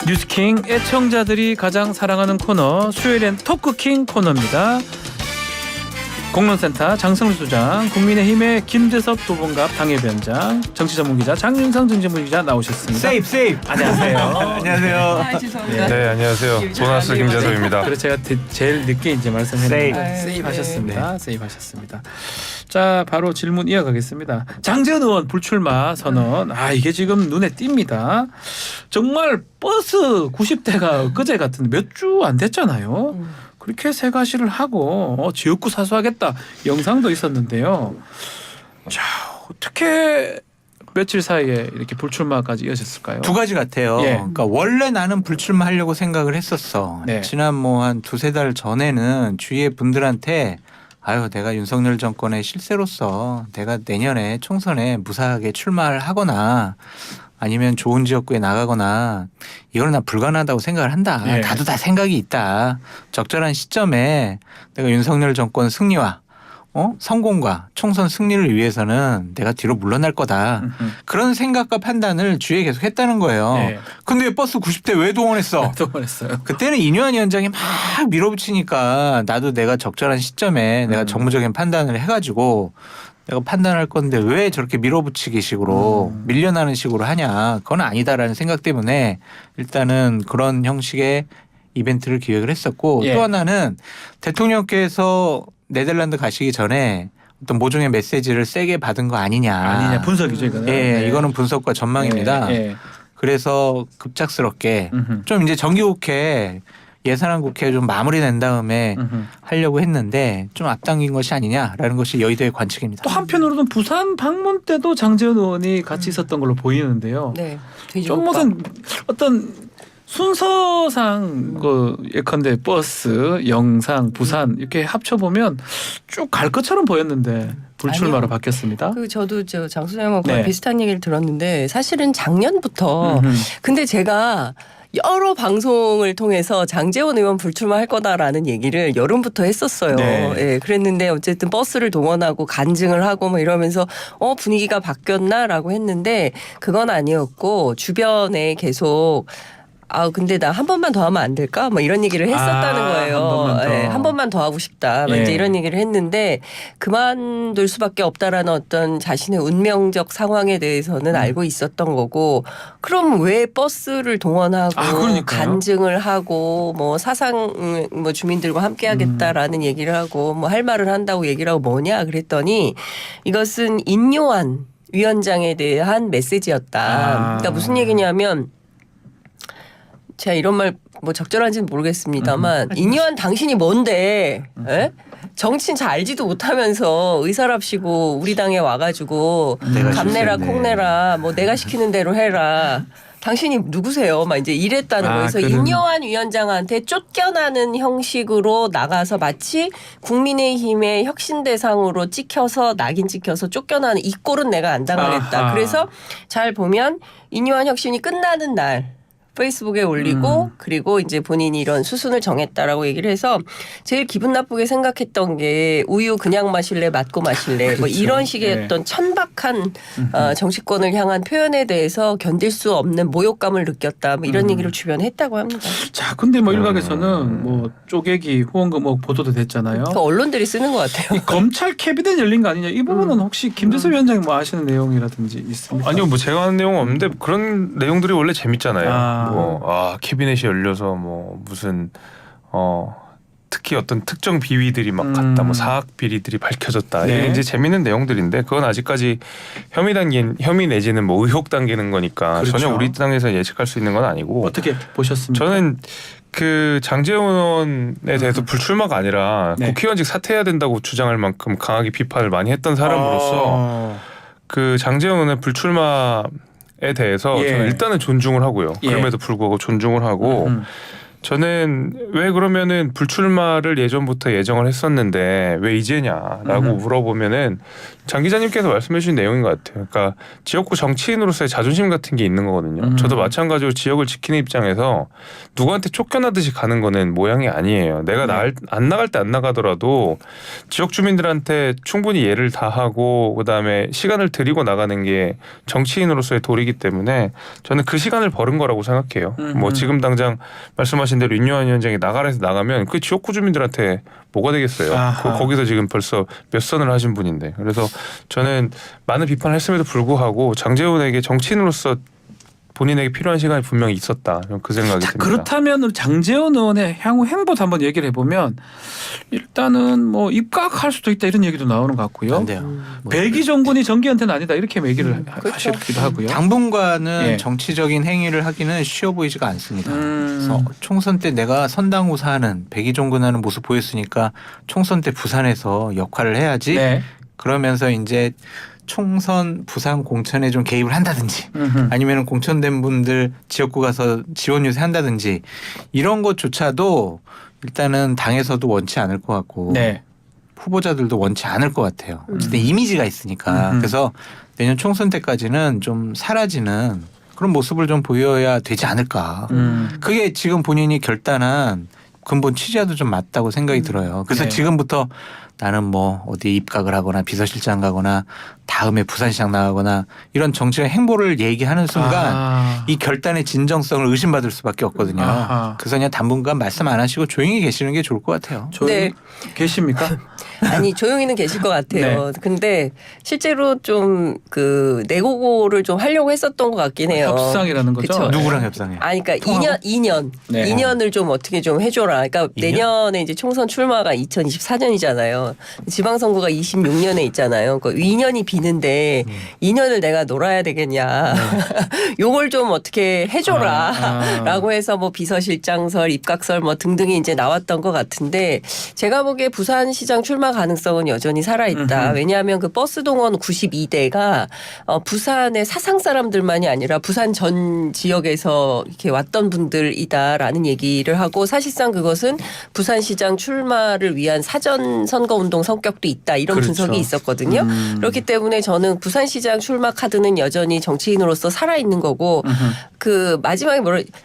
뉴스킹 애청자들이 가장 사랑하는 코너 수요일엔 토크킹 코너입니다. 공론센터 장성일 소장, 국민의힘의 김재섭 도봉갑 당협위원장, 정치전문기자 장윤상 정치전문기자 나오셨습니다. 세이프. 안녕하세요. 안녕하세요. 아, 죄송합니다. 네, 안녕하세요. 보너스 김재섭입니다. 그래서 제가 제일 늦게 이제 말씀했는데 세이프. 세이프하셨습니다. 네. 세이프하셨습니다. 자, 바로 질문 이어가겠습니다. 장재원 의원 불출마 선언. 이게 지금 눈에 띕니다. 정말 버스 90대가 그제 같은 몇 주 안 됐잖아요. 그렇게 새가시를 하고 지역구 사수하겠다 영상도 있었는데요. 자, 어떻게 며칠 사이에 이렇게 불출마까지 이어졌을까요? 두 가지 같아요. 예. 그러니까 원래 나는 불출마하려고 생각을 했었어. 네. 지난 뭐 한 두세 달 전에는 주위의 분들한테 내가 윤석열 정권의 실세로서 내가 내년에 총선에 무사하게 출마를 하거나 아니면 좋은 지역구에 나가거나 이거는 나 불가능하다고 생각을 한다. 예. 나도 다 생각이 있다. 적절한 시점에 내가 윤석열 정권 승리와 성공과 총선 승리를 위해서는 내가 뒤로 물러날 거다. 그런 생각과 판단을 주위에 계속 했다는 거예요. 네. 근데 왜 버스 90대 왜 동원했어? 동원했어요. 그때는 이뇨한 위원장이 막 밀어붙이니까 나도 내가 적절한 시점에 내가 정무적인 판단을 해가지고 내가 판단할 건데 왜 저렇게 밀어붙이기 식으로 밀려나는 식으로 하냐. 그건 아니다라는 생각 때문에 일단은 그런 형식의 이벤트를 기획을 했었고 예. 또 하나는 대통령께서 네덜란드 가시기 전에 어떤 모종의 메시지를 세게 받은 거 아니냐. 분석이죠 이거는. 예, 이거는 분석과 전망입니다. 예. 그래서 급작스럽게 음흠. 좀 이제 정기국회 예산안 국회 좀 마무리된 다음에 하려고 했는데 좀 앞당긴 것이 아니냐라는 것이 여의도의 관측입니다. 또 한편으로는 부산 방문 때도 장재원 의원이 같이 있었던 걸로 보이는데요. 네. 좀 무슨 어떤 순서상 예컨대 버스, 영상, 부산 이렇게 합쳐보면 쭉 갈 것처럼 보였는데 불출마로 아니요. 바뀌었습니다. 저도 장 소장하고 네. 비슷한 얘기를 들었는데 사실은 작년부터 근데 제가 여러 방송을 통해서 장재원 의원 불출마할 거다라는 얘기를 여름부터 했었어요. 네. 예, 그랬는데 어쨌든 버스를 동원하고 간증을 하고 뭐 이러면서 분위기가 바뀌었나라고 했는데 그건 아니었고 주변에 계속 근데 나 한 번만 더 하면 안 될까? 뭐 이런 얘기를 했었다는 거예요. 한 번만 더. 한 번만 더 하고 싶다. 뭐 예. 이제 이런 얘기를 했는데 그만둘 수밖에 없다라는 어떤 자신의 운명적 상황에 대해서는 알고 있었던 거고 그럼 왜 버스를 동원하고 그러니까요. 간증을 하고 뭐 사상 뭐 주민들과 함께 하겠다라는 얘기를 하고 뭐 할 말을 한다고 얘기를 하고 뭐냐 그랬더니 이것은 인요한 위원장에 대한 메시지였다. 그러니까 무슨 얘기냐면 제가 이런 말 뭐 적절한지는 모르겠습니다만 인요한 당신이 뭔데 정치인 잘 알지도 못하면서 의사랍시고 우리 당에 와가지고 감내라 실수했네. 콩내라 뭐 내가 시키는 대로 해라 당신이 누구세요? 막 이제 이랬다는 거예요. 그래서 인요한 위원장한테 쫓겨나는 형식으로 나가서 마치 국민의힘의 혁신 대상으로 찍혀서 낙인 찍혀서 쫓겨나는 이 꼴은 내가 안 당하겠다. 아하. 그래서 잘 보면 인요한 혁신이 끝나는 날 페이스북에 올리고 그리고 이제 본인이 이런 수순을 정했다라고 얘기를 해서 제일 기분 나쁘게 생각했던 게 우유 그냥 마실래 맞고 마실래 뭐 그렇죠. 이런 식의 네. 어떤 천박한 정치권을 향한 표현에 대해서 견딜 수 없는 모욕감을 느꼈다 뭐 이런 얘기를 주변에 했다고 합니다. 자, 근데 뭐 일각에서는 뭐 쪼개기 후원금 뭐 보도도 됐잖아요. 그 언론들이 쓰는 것 같아요. 이 검찰 캐비넷 열린 거 아니냐? 이 부분은 혹시 김재섭 위원장이 뭐 아시는 내용이라든지 있습니까? 아니요, 뭐 제가 아는 내용은 없는데 그런 내용들이 원래 재밌잖아요. 아. 캐비넷이 열려서 뭐 무슨 특히 어떤 특정 비위들이 막 갔다, 뭐 사학 비리들이 밝혀졌다. 네. 이게 이제 재밌는 내용들인데 그건 아직까지 혐의 내지는 뭐 의혹 단계는 거니까 그렇죠. 전혀 우리 땅에서 예측할 수 있는 건 아니고. 어떻게 보셨습니까? 저는 그 장재원 의원에 대해서 불출마가 아니라 네. 국회의원직 사퇴해야 된다고 주장할 만큼 강하게 비판을 많이 했던 사람으로서 그 장재원 의원의 불출마에 대해서 예. 저는 일단은 존중을 하고요. 예. 그럼에도 불구하고 존중을 하고 저는 왜 그러면은 불출마를 예전부터 예정을 했었는데 왜 이제냐라고 물어보면은 장 기자님께서 말씀해 주신 내용인 것 같아요. 그러니까 지역구 정치인으로서의 자존심 같은 게 있는 거거든요. 저도 마찬가지로 지역을 지키는 입장에서 누구한테 쫓겨나듯이 가는 거는 모양이 아니에요. 내가 안 나갈 때 안 나가더라도 지역 주민들한테 충분히 예를 다하고 그다음에 시간을 들이고 나가는 게 정치인으로서의 도리이기 때문에 저는 그 시간을 벌은 거라고 생각해요. 뭐 지금 당장 말씀하신 대로 윤여한 위원장이 나가라 해서 나가면 그 지역구 주민들한테 뭐가 되겠어요. 거기서 지금 벌써 몇 선을 하신 분인데. 그래서 저는 많은 비판을 했음에도 불구하고 장제원에게 정치인으로서 본인에게 필요한 시간이 분명히 있었다. 그 생각이 듭니다. 그렇다면 장제원 의원의 향후 행보도 한번 얘기를 해보면 일단은 뭐 입각할 수도 있다 이런 얘기도 나오는 것 같고요. 안 돼요. 백이 정군이 정기한테는 아니다 이렇게 얘기를 그렇죠. 하시기도 하고요. 당분간은 예. 정치적인 행위를 하기는 쉬워 보이지가 않습니다. 음. 그래서 총선 때 내가 선당우사하는 백의종군하는 모습 보였으니까 총선 때 부산에서 역할을 해야지. 네. 그러면서 이제 총선 부산 공천에 좀 개입을 한다든지 음흠. 아니면 공천된 분들 지역구 가서 지원 요새한다든지 이런 것조차도 일단은 당에서도 원치 않을 것 같고 네. 후보자들도 원치 않을 것 같아요. 어쨌든 이미지가 있으니까. 그래서 내년 총선 때까지는 좀 사라지는 그런 모습을 좀 보여야 되지 않을까. 그게 지금 본인이 결단한 근본 취지와도 좀 맞다고 생각이 들어요. 그래서 네. 지금부터 나는 뭐 어디 입각을 하거나 비서실장 가거나 다음에 부산시장 나가거나 이런 정치적 행보를 얘기하는 순간 이 결단의 진정성을 의심받을 수밖에 없거든요. 아하. 그래서 그냥 당분간 말씀 안 하시고 조용히 계시는 게 좋을 것 같아요. 조용히 네. 계십니까? 아니 조용히는 계실 것 같아요. 근데 실제로 좀 그 내고를 좀 하려고 했었던 것 같긴 해요. 협상이라는 거죠. 그쵸. 누구랑 협상해요? 아니 그러니까 통하고? 2년 네. 2년을 좀 어떻게 좀 해줘라. 그러니까 2년? 내년에 이제 총선 출마가 2024년이잖아요. 지방선거가 26년에 있잖아요. 그 2년이 비는데 2년을 내가 놀아야 되겠냐. 요걸 좀 어떻게 해줘라라고 해서 뭐 비서실장설, 입각설 뭐 등등이 이제 나왔던 것 같은데 제가 보기에 부산시장 출마 가능성은 여전히 살아있다. 왜냐하면 그 버스 동원 92대가 부산의 사상 사람들만이 아니라 부산 전 지역에서 이렇게 왔던 분들이다라는 얘기를 하고 사실상 그것은 부산시장 출마를 위한 사전 선거운동 성격도 있다 이런 그렇죠. 분석이 있었거든요. 그렇기 때문에 저는 부산시장 출마 카드는 여전히 정치인으로서 살아있는 거고 그 마지막에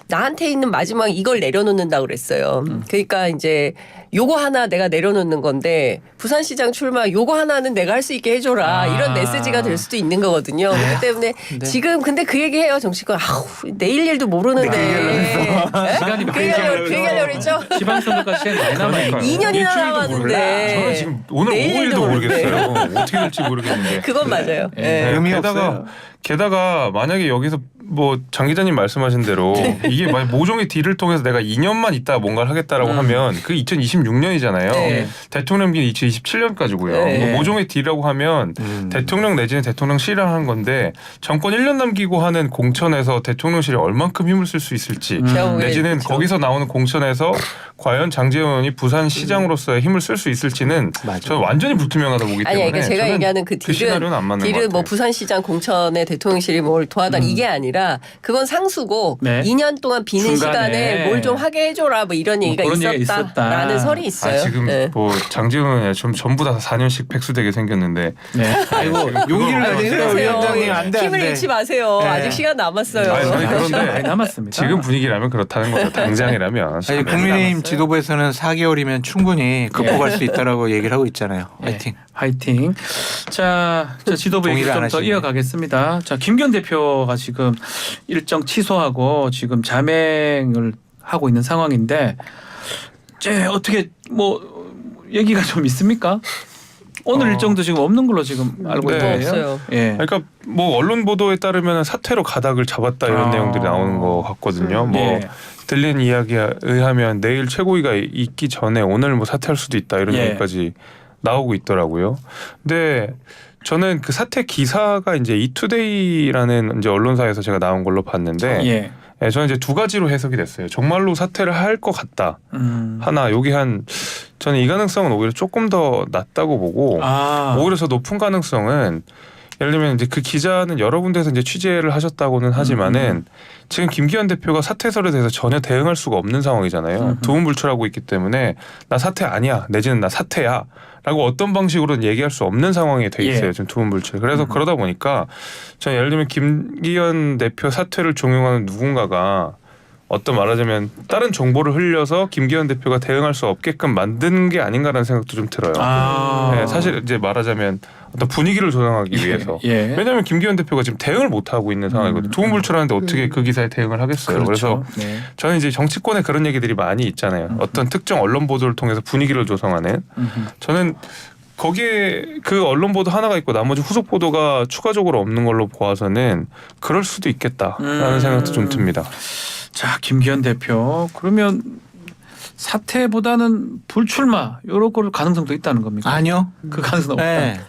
나한테 있는 마지막 이걸 내려놓는다고 그랬어요. 그러니까 이제 요거 하나 내가 내려놓는 건데 부산시장 출마 요거 하나는 내가 할 수 있게 해줘라 이런 메시지가 될 수도 있는 거거든요. 그렇기 때문에 지금 근데 그 얘기해요 정치권. 아우 내일 일도 모르는데. 시간이 그 얘기하려고 했죠. 지방선거까지 시간이 많이 남아요. 2년이나 일주일도 남았는데. 몰라. 저는 지금 오늘 내일 5일도 일도 모르겠어요. 어떻게 될지 모르겠는데. 그건 맞아요. 네. 네. 의미 없어요. 게다가 만약에 여기서 뭐 장 기자님 말씀하신 대로 이게 만약 모종의 딜을 통해서 내가 2년만 있다가 뭔가를 하겠다라고 하면 그 2026년이잖아요. 네. 대통령기는 2027년까지고요. 네. 모종의 딜이라고 하면 대통령 내지는 대통령실이랑 하는 건데 정권 1년 남기고 하는 공천에서 대통령실이 얼만큼 힘을 쓸 수 있을지 제가 보기엔 내지는 그렇죠. 거기서 나오는 공천에서 과연 장제원 의원이 부산시장으로서의 힘을 쓸 수 있을지는 맞아. 저는 완전히 불투명하다 보기 때문에 아니 그러니까 제가 저는 얘기하는 그 시나리오는 안 맞는 것 딜은 뭐 같아요. 부산시장 공천에 대통령실이 뭘 도와달 이게 아니라 그건 상수고 네. 2년 동안 비는 중간에. 시간에 뭘 좀 하게 해줘라 뭐 이런 얘기가 그런 얘기가 있었다라는 있었다. 설이 있어요. 지금 네. 뭐 장제원 의원 좀 전부 다 4년씩 백수되게 생겼는데 네. 아이고 용기를 아니, 내세요 그러세요. 위원장님 안돼 힘을 잃지 마세요. 네. 아직 시간 남았어요. 아니, 시간 많이 그런데 남았습니다. 지금 분위기라면 그렇다는 거죠. 당장이라면. 아니, 국민의힘 지도부에서는 4개월이면 충분히 극복할 수 있다라고 얘기를 하고 있잖아요. 네. 화이팅. 화이팅. 자, 저 지도부 얘기 동의를 안 좀 더 하시네. 이어가겠습니다. 자, 김기현 대표가 지금 일정 취소하고 지금 잠행을 하고 있는 상황인데, 이제 어떻게 뭐 얘기가 좀 있습니까? 오늘 일정도 지금 없는 걸로 지금 알고 네. 있는데요. 없어요. 예. 그러니까 뭐 언론 보도에 따르면 사퇴로 가닥을 잡았다 이런 내용들이 나오는 것 같거든요. 뭐 예. 들린 이야기에 의하면 내일 최고위가 있기 전에 오늘 뭐 사퇴할 수도 있다 이런 예. 얘기까지 나오고 있더라고요. 근데 저는 그 사퇴 기사가 이제 이투데이라는 이제 언론사에서 제가 나온 걸로 봤는데 예. 예, 저는 이제 두 가지로 해석이 됐어요. 정말로 사퇴를 할 것 같다. 하나 여기 저는 이 가능성은 오히려 조금 더 낮다고 보고 아. 오히려 더 높은 가능성은 예를 들면 이제 그 기자는 여러 군데서 이제 취재를 하셨다고는 하지만은 지금 김기현 대표가 사퇴설에 대해서 전혀 대응할 수가 없는 상황이잖아요. 두문불출하고 있기 때문에 나 사퇴 아니야 내지는 나 사퇴야 라고 어떤 방식으로는 얘기할 수 없는 상황이 돼 있어요. 예. 지금 두문불출. 그래서 그러다 보니까 저는 예를 들면 김기현 대표 사퇴를 종용하는 누군가가 어떤 말하자면 다른 정보를 흘려서 김기현 대표가 대응할 수 없게끔 만든 게 아닌가라는 생각도 좀 들어요. 네, 사실 이제 말하자면 어떤 분위기를 조성하기 위해서. 예. 왜냐하면 김기현 대표가 지금 대응을 못 하고 있는 상황이거든요. 두문불출하는데 어떻게 그 기사에 대응을 하겠어요. 그렇죠. 그래서 네. 저는 이제 정치권에 그런 얘기들이 많이 있잖아요. 어떤 특정 언론 보도를 통해서 분위기를 조성하는. 저는 거기에 그 언론 보도 하나가 있고 나머지 후속 보도가 추가적으로 없는 걸로 보아서는 그럴 수도 있겠다라는 생각도 좀 듭니다. 자, 김기현 대표 그러면 사퇴보다는 불출마 이런 걸 가능성도 있다는 겁니까? 아니요. 그 가능성 없다. 네.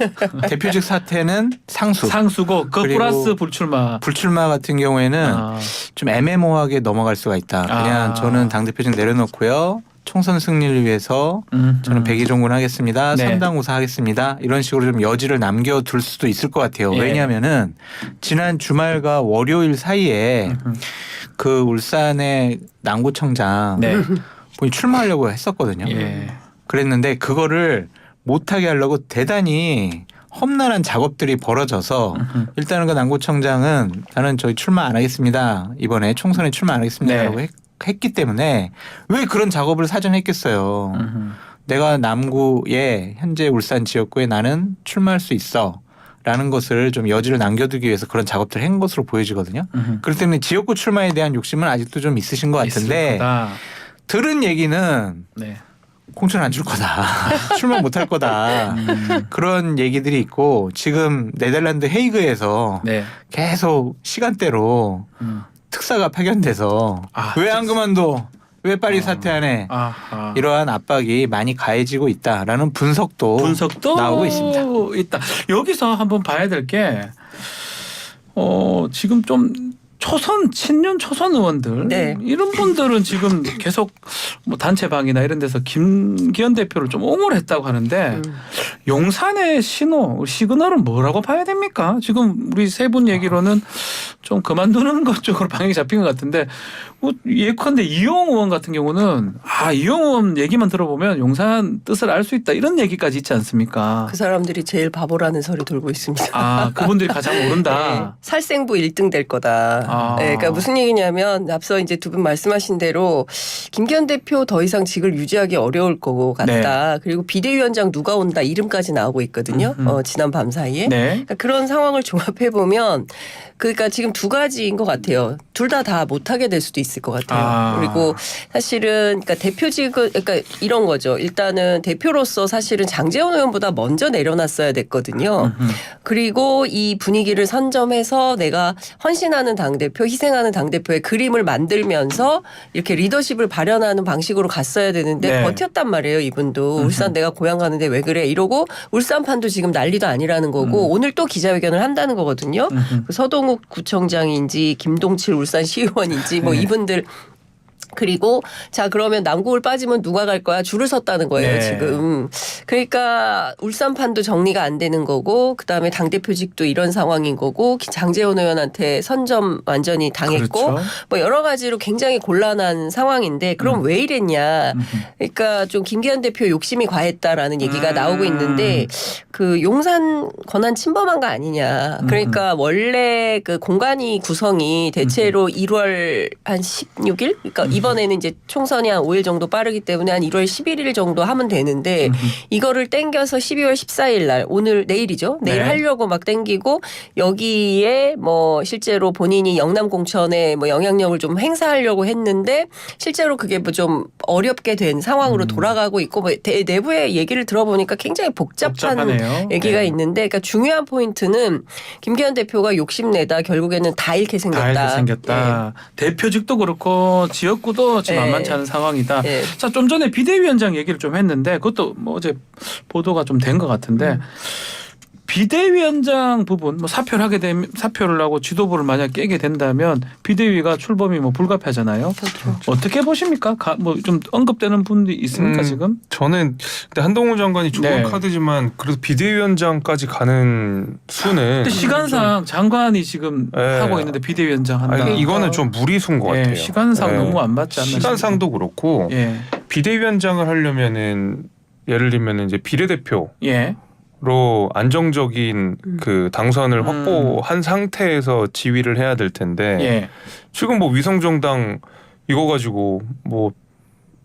대표직 사퇴는 상수. 상수고 그 그리고 플러스 불출마. 불출마 같은 경우에는 좀 애매모호하게 넘어갈 수가 있다. 그냥 저는 당대표직 내려놓고요. 총선 승리를 위해서 저는 백의종군 하겠습니다. 네. 3당 우사 하겠습니다. 이런 식으로 좀 여지를 남겨둘 수도 있을 것 같아요. 예. 왜냐하면은 지난 주말과 월요일 사이에 그 울산의 남구청장 네. 본인이 출마하려고 했었거든요. 예. 그랬는데 그거를 못하게 하려고 대단히 험난한 작업들이 벌어져서 일단은 그 남구청장은 나는 저희 출마 안 하겠습니다. 이번에 총선에 출마 안 하겠습니다라고 네. 했기 때문에 왜 그런 작업을 사전에 했겠어요. 내가 남구에 현재 울산 지역구에 나는 출마할 수 있어. 라는 것을 좀 여지를 남겨두기 위해서 그런 작업들을 한 것으로 보여지거든요. 그렇기 때문에 지역구 출마에 대한 욕심은 아직도 좀 있으신 것 같은데 들은 얘기는 네. 공천 안 줄 거다. 출마 못 할 거다. 그런 얘기들이 있고 지금 네덜란드 헤이그에서 네. 계속 시간대로 특사가 파견돼서 왜 안 그만둬? 왜 빨리 사퇴하네? 아하. 이러한 압박이 많이 가해지고 있다라는 분석도 나오고 있습니다. 있다. 여기서 한번 봐야 될 게 지금 좀 친윤 초선 의원들 네. 이런 분들은 지금 계속 뭐 단체방이나 이런 데서 김기현 대표를 좀 옹호를 했다고 하는데 용산의 시그널은 뭐라고 봐야 됩니까? 지금 우리 세 분 얘기로는 좀 그만두는 것 쪽으로 방향이 잡힌 것 같은데 예컨대 이용 의원 같은 경우는 이용 의원 얘기만 들어보면 용산 뜻을 알 수 있다 이런 얘기까지 있지 않습니까? 그 사람들이 제일 바보라는 소리 돌고 있습니다. 그분들이 가장 모른다. 네. 살생부 1등 될 거다. 네, 그러니까 무슨 얘기냐면 앞서 이제 두 분 말씀하신 대로 김기현 대표 더 이상 직을 유지하기 어려울 것 같다. 네. 그리고 비대위원장 누가 온다 이름까지 나오고 있거든요. 지난 밤 사이에. 네. 그러니까 그런 상황을 종합해 보면 그러니까 지금 두 가지인 것 같아요. 둘 다 못하게 될 수도 있을 것 같아요. 그리고 사실은 그러니까 대표직은 그러니까 이런 거죠. 일단은 대표로서 사실은 장제원 의원보다 먼저 내려놨어야 됐거든요. 그리고 이 분위기를 선점해서 내가 헌신하는 당대표, 희생하는 당대표의 그림을 만들면서 이렇게 리더십을 발현하는 방식으로 갔어야 되는데 네. 버텼단 말이에요. 이분도. 울산 내가 고향 가는데 왜 그래 이러고 울산판도 지금 난리도 아니라는 거고 오늘 또 기자회견을 한다는 거거든요. 서동욱 구청장인지 김동칠 울산 시의원인지 뭐 이분들 그리고 자 그러면 남구를 빠지면 누가 갈 거야 줄을 섰다는 거예요. 네. 지금. 그러니까 울산판도 정리가 안 되는 거고 그다음에 당대표직도 이런 상황인 거고 장제원 의원한테 선점 완전히 당했고 그렇죠. 뭐 여러 가지로 굉장히 곤란한 상황인데 그럼 왜 이랬냐. 그러니까 좀 김기현 대표 욕심이 과했다라는 얘기가 나오고 있는데 그 용산 권한 침범한 거 아니냐. 그러니까 원래 그 공간이 구성이 대체로 1월 한 16일 그러니까 이번에는 이제 총선이 한 5일 정도 빠르기 때문에 한 1월 11일 정도 하면 되는데 이거를 땡겨서 12월 14일 날 내일이죠. 내일 네. 하려고 막 땡기고 여기에 뭐 실제로 본인이 영남 공천에 뭐 영향력을 좀 행사하려고 했는데 실제로 그게 뭐 좀 어렵게 된 상황으로 돌아가고 있고 뭐 내부의 얘기를 들어보니까 굉장히 복잡하네요. 얘기가 네. 있는데 그러니까 중요한 포인트는 김기현 대표가 욕심내다 결국에는 다 잃게 생겼다. 다 이렇게 생겼다. 대표직도 그렇고 지역구도 지금 네. 만만치 않은 상황이다. 네. 자, 좀 전에 비대위원장 얘기를 좀 했는데 그것도 뭐 어제 보도가 좀 된 것 같은데 비대위원장 부분 뭐 사표를 하게 되면 사표를 하고 지도부를 만약 깨게 된다면 비대위가 출범이 뭐 불가피하잖아요. 그렇죠. 어떻게 보십니까? 뭐 좀 언급되는 분이 있습니까 지금? 저는 근데 한동훈 장관이 좋은 네. 카드지만 그래도 비대위원장까지 가는 수는 근데 시간상 장관이 지금 네. 하고 있는데 비대위원장 한다. 아니, 이거는 좀 무리수인 것 예, 같아요. 시간상 예. 너무 안 맞지 않나? 시간상도 그렇고 예, 비대위원장을 하려면은 예를 들면 이제 비례대표 예, 로 안정적인 그 당선을 확보한 상태에서 지휘를 해야 될 텐데 예. 지금 뭐 위성정당 이거 가지고 뭐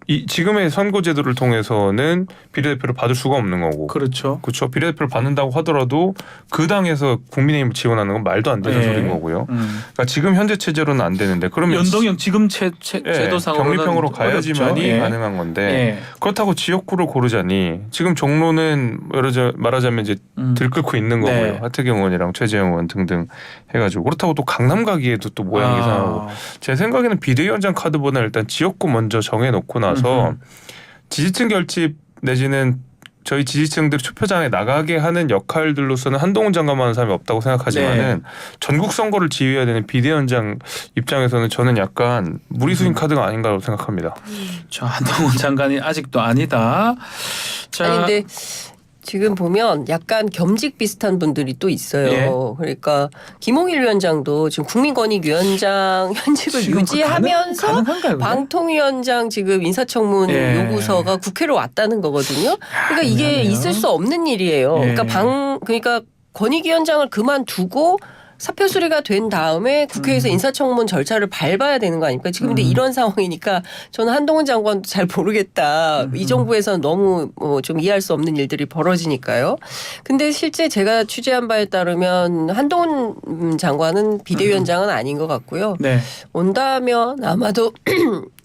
이 지금의 선거제도를 통해서는 비례대표를 받을 수가 없는 거고 그렇죠. 그렇죠. 비례대표를 받는다고 하더라도 그 당에서 국민의힘을 지원하는 건 말도 안 되는 예. 소리인 거고요. 그러니까 지금 현재 체제로는 안 되는데 그러면 연동형 지금 예, 제도상으로는 병립형으로 가야지만이 어렵죠. 예. 가능한 건데 예. 그렇다고 지역구를 고르자니 지금 종로는 말하자면 이제 들끓고 있는 거고요. 네. 하태경 의원이랑 최재형 의원 등등 해가지고 그렇다고 또 강남 가기에도 또 모양이 이상하고 제 생각에는 비대위원장 카드보다 일단 지역구 먼저 정해놓고 나서 지지층 결집 내지는 저희 지지층들 투표장에 나가게 하는 역할들로서는 한동훈 장관만 하는 사람이 없다고 생각하지만은 전국 선거를 지휘해야 되는 비대위원장 입장에서는 저는 약간 무리수인 카드가 아닌가라고 생각합니다. 저 한동훈 장관이 아직도 아니다. 자, 아니 근데 지금 보면 약간 겸직 비슷한 분들이 또 있어요. 예. 그러니까 김홍일 위원장도 지금 국민권익위원장 현직을 지금 유지하면서 가능한가요? 그게? 방통위원장 지금 인사청문 예. 요구서가 국회로 왔다는 거거든요. 그러니까 이게 미안해요. 있을 수 없는 일이에요. 예. 그러니까 권익위원장을 그만두고 사표 수리가 된 다음에 국회에서 인사청문 절차를 밟아야 되는 거 아닙니까? 지금 근데 이런 상황이니까 저는 한동훈 장관도 잘 모르겠다. 이 정부에서는 너무 좀 이해할 수 없는 일들이 벌어지니까요. 근데 실제 제가 취재한 바에 따르면 한동훈 장관은 비대위원장은 아닌 것 같고요. 네. 온다면 아마도